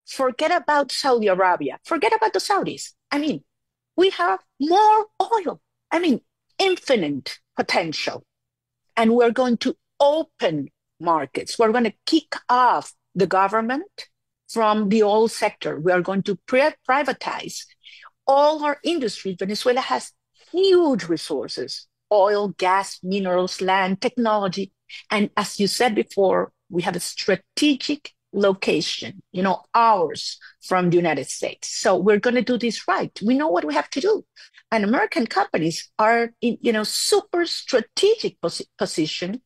Forget about Saudi Arabia. Forget about the Saudis. I mean, we have more oil. I mean, infinite potential. And we're going to open markets. We're going to kick off the government from the oil sector. We are going to privatize all our industries. Venezuela has huge resources: oil, gas, minerals, land, technology. And as you said before, we have a strategic location, hours from the United States. So we're going to do this right. We know what we have to do. And American companies are in, super strategic position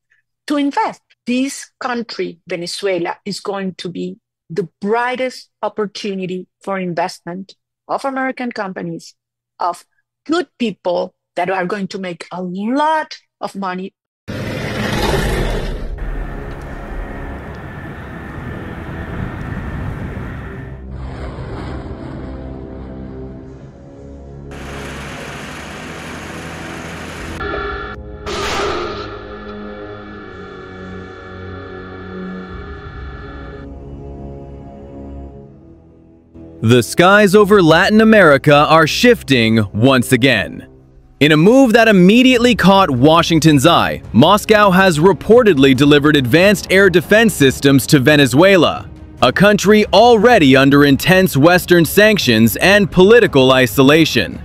to invest. This country, Venezuela, is going to be the brightest opportunity for investment of American companies, of good people that are going to make a lot of money. The skies over Latin America are shifting once again. In a move that immediately caught Washington's eye, Moscow has reportedly delivered advanced air defense systems to Venezuela, a country already under intense Western sanctions and political isolation.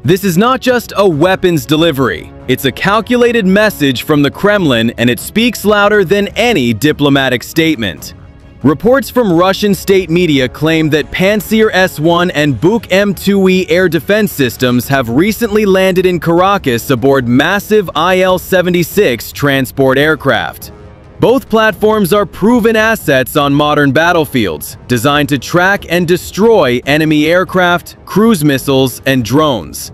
This is not just a weapons delivery, it's a calculated message from the Kremlin, and it speaks louder than any diplomatic statement. Reports from Russian state media claim that Pantsir S-1 and Buk-M2E air defense systems have recently landed in Caracas aboard massive IL-76 transport aircraft. Both platforms are proven assets on modern battlefields, designed to track and destroy enemy aircraft, cruise missiles, and drones.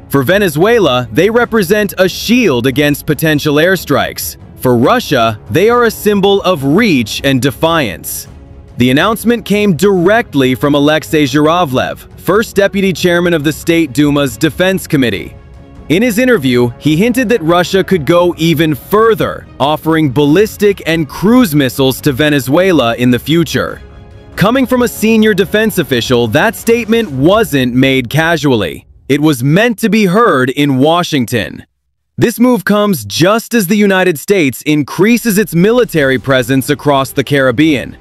For Venezuela, they represent a shield against potential airstrikes. For Russia, they are a symbol of reach and defiance. The announcement came directly from Alexei Zhuravlev, first deputy chairman of the State Duma's Defense Committee. In his interview, he hinted that Russia could go even further, offering ballistic and cruise missiles to Venezuela in the future. Coming from a senior defense official, that statement wasn't made casually. It was meant to be heard in Washington. This move comes just as the United States increases its military presence across the Caribbean.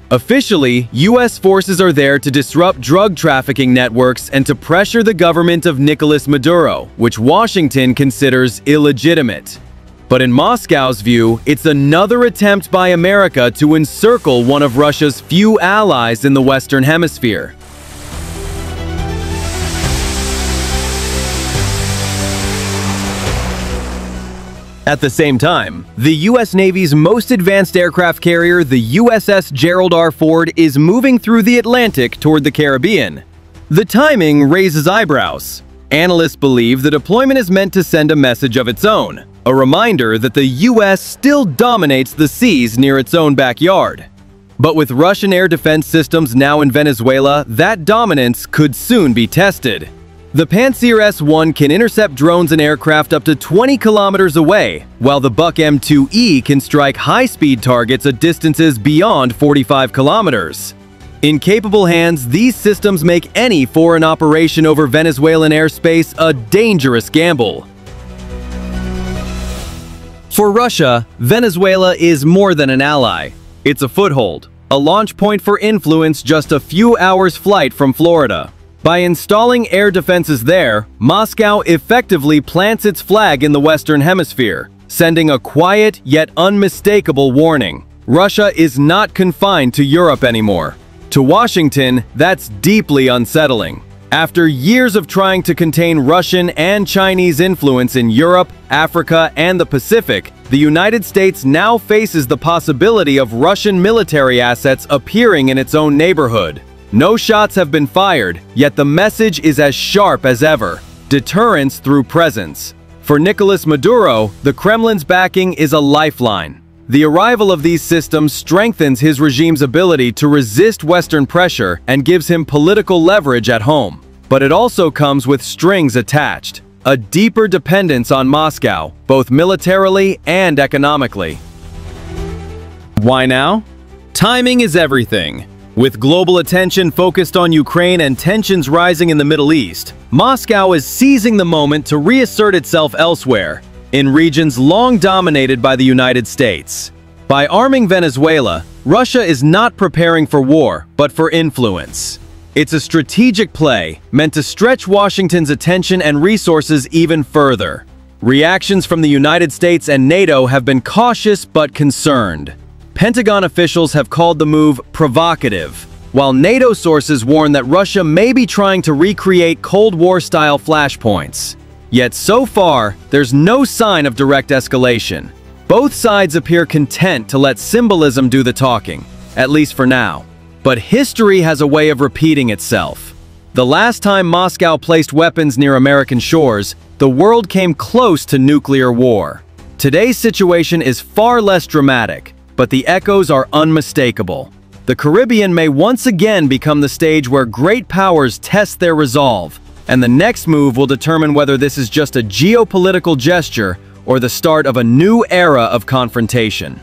Officially, U.S. forces are there to disrupt drug trafficking networks and to pressure the government of Nicolas Maduro, which Washington considers illegitimate. But in Moscow's view, it's another attempt by America to encircle one of Russia's few allies in the Western Hemisphere. At the same time, the U.S. Navy's most advanced aircraft carrier, the USS Gerald R. Ford, is moving through the Atlantic toward the Caribbean. The timing raises eyebrows. Analysts believe the deployment is meant to send a message of its own, a reminder that the U.S. still dominates the seas near its own backyard. But with Russian air defense systems now in Venezuela, that dominance could soon be tested. The Pantsir S-1 can intercept drones and aircraft up to 20 kilometers away, while the Buk-M2E can strike high-speed targets at distances beyond 45 kilometers. In capable hands, these systems make any foreign operation over Venezuelan airspace a dangerous gamble. For Russia, Venezuela is more than an ally. It's a foothold, a launch point for influence just a few hours' flight from Florida. By installing air defenses there, Moscow effectively plants its flag in the Western Hemisphere, sending a quiet yet unmistakable warning. Russia is not confined to Europe anymore. To Washington, that's deeply unsettling. After years of trying to contain Russian and Chinese influence in Europe, Africa, and the Pacific, the United States now faces the possibility of Russian military assets appearing in its own neighborhood. No shots have been fired, yet the message is as sharp as ever: deterrence through presence. For Nicolas Maduro, the Kremlin's backing is a lifeline. The arrival of these systems strengthens his regime's ability to resist Western pressure and gives him political leverage at home. But it also comes with strings attached, a deeper dependence on Moscow, both militarily and economically. Why now? Timing is everything. With global attention focused on Ukraine and tensions rising in the Middle East, Moscow is seizing the moment to reassert itself elsewhere, in regions long dominated by the United States. By arming Venezuela, Russia is not preparing for war, but for influence. It's a strategic play meant to stretch Washington's attention and resources even further. Reactions from the United States and NATO have been cautious but concerned. Pentagon officials have called the move provocative, while NATO sources warn that Russia may be trying to recreate Cold War-style flashpoints. Yet so far, there's no sign of direct escalation. Both sides appear content to let symbolism do the talking, at least for now. But history has a way of repeating itself. The last time Moscow placed weapons near American shores, the world came close to nuclear war. Today's situation is far less dramatic, but the echoes are unmistakable. The Caribbean may once again become the stage where great powers test their resolve, and the next move will determine whether this is just a geopolitical gesture or the start of a new era of confrontation.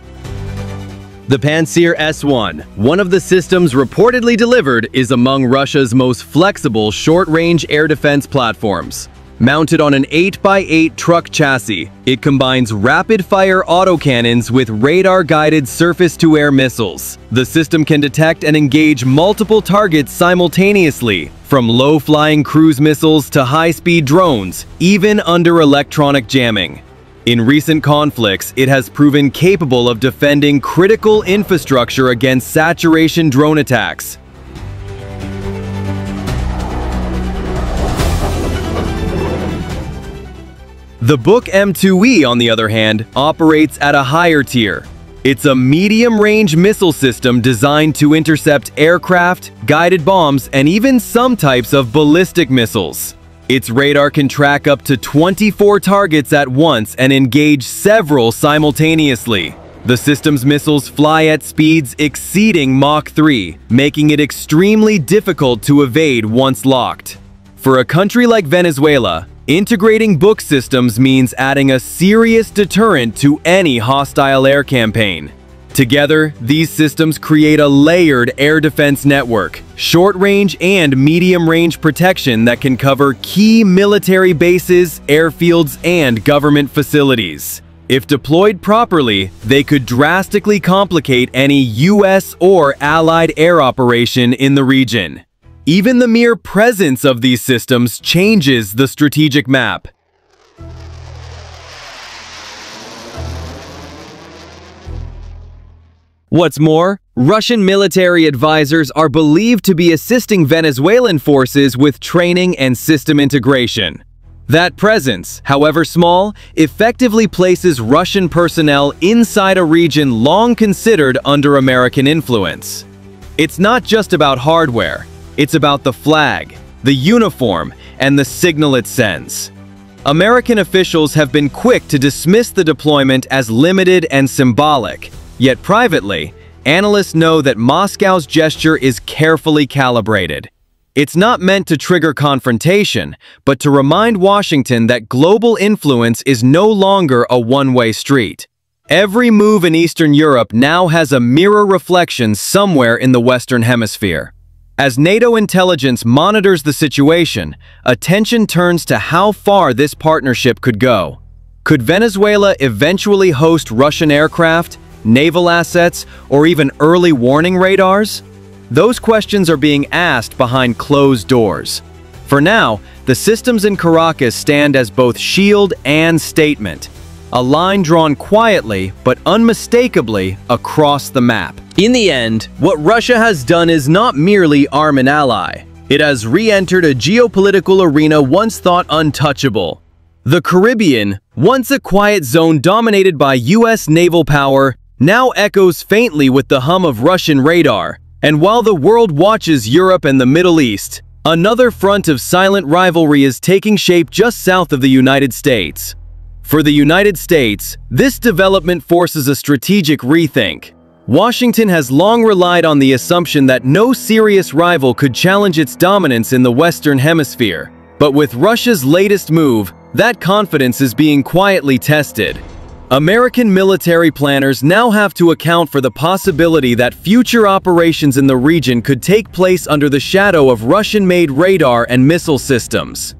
The Pantsir S-1, one of the systems reportedly delivered, is among Russia's most flexible short-range air defense platforms. Mounted on an 8x8 truck chassis, it combines rapid-fire autocannons with radar-guided surface-to-air missiles. The system can detect and engage multiple targets simultaneously, from low-flying cruise missiles to high-speed drones, even under electronic jamming. In recent conflicts, it has proven capable of defending critical infrastructure against saturation drone attacks. The Book M2E, on the other hand, operates at a higher tier. It's a medium-range missile system designed to intercept aircraft, guided bombs, and even some types of ballistic missiles. Its radar can track up to 24 targets at once and engage several simultaneously. The system's missiles fly at speeds exceeding Mach 3, making it extremely difficult to evade once locked. For a country like Venezuela, integrating book systems means adding a serious deterrent to any hostile air campaign. Together, these systems create a layered air defense network, short-range and medium-range protection that can cover key military bases, airfields, and government facilities. If deployed properly, they could drastically complicate any US or allied air operation in the region. Even the mere presence of these systems changes the strategic map. What's more, Russian military advisors are believed to be assisting Venezuelan forces with training and system integration. That presence, however small, effectively places Russian personnel inside a region long considered under American influence. It's not just about hardware. It's about the flag, the uniform, and the signal it sends. American officials have been quick to dismiss the deployment as limited and symbolic, yet privately, analysts know that Moscow's gesture is carefully calibrated. It's not meant to trigger confrontation, but to remind Washington that global influence is no longer a one-way street. Every move in Eastern Europe now has a mirror reflection somewhere in the Western Hemisphere. As NATO intelligence monitors the situation, attention turns to how far this partnership could go. Could Venezuela eventually host Russian aircraft, naval assets, or even early warning radars? Those questions are being asked behind closed doors. For now, the systems in Caracas stand as both shield and statement, a line drawn quietly but unmistakably across the map. In the end, what Russia has done is not merely arm an ally. It has re-entered a geopolitical arena once thought untouchable. The Caribbean, once a quiet zone dominated by US naval power, now echoes faintly with the hum of Russian radar. And while the world watches Europe and the Middle East, another front of silent rivalry is taking shape just south of the United States. For the United States, this development forces a strategic rethink. Washington has long relied on the assumption that no serious rival could challenge its dominance in the Western Hemisphere. But with Russia's latest move, that confidence is being quietly tested. American military planners now have to account for the possibility that future operations in the region could take place under the shadow of Russian-made radar and missile systems.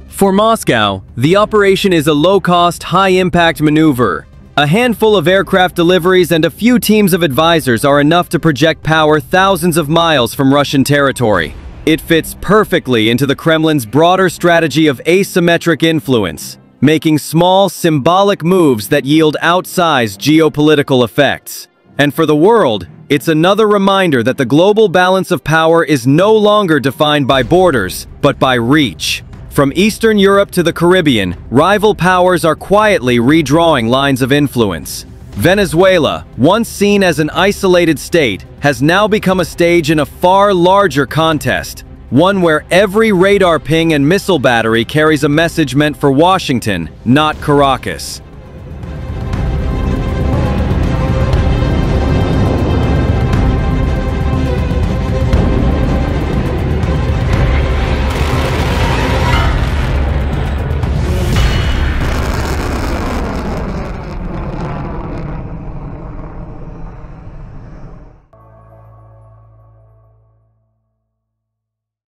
For Moscow, the operation is a low-cost, high-impact maneuver. A handful of aircraft deliveries and a few teams of advisors are enough to project power thousands of miles from Russian territory. It fits perfectly into the Kremlin's broader strategy of asymmetric influence, making small, symbolic moves that yield outsized geopolitical effects. And for the world, it's another reminder that the global balance of power is no longer defined by borders, but by reach. From Eastern Europe to the Caribbean, rival powers are quietly redrawing lines of influence. Venezuela, once seen as an isolated state, has now become a stage in a far larger contest, one where every radar ping and missile battery carries a message meant for Washington, not Caracas.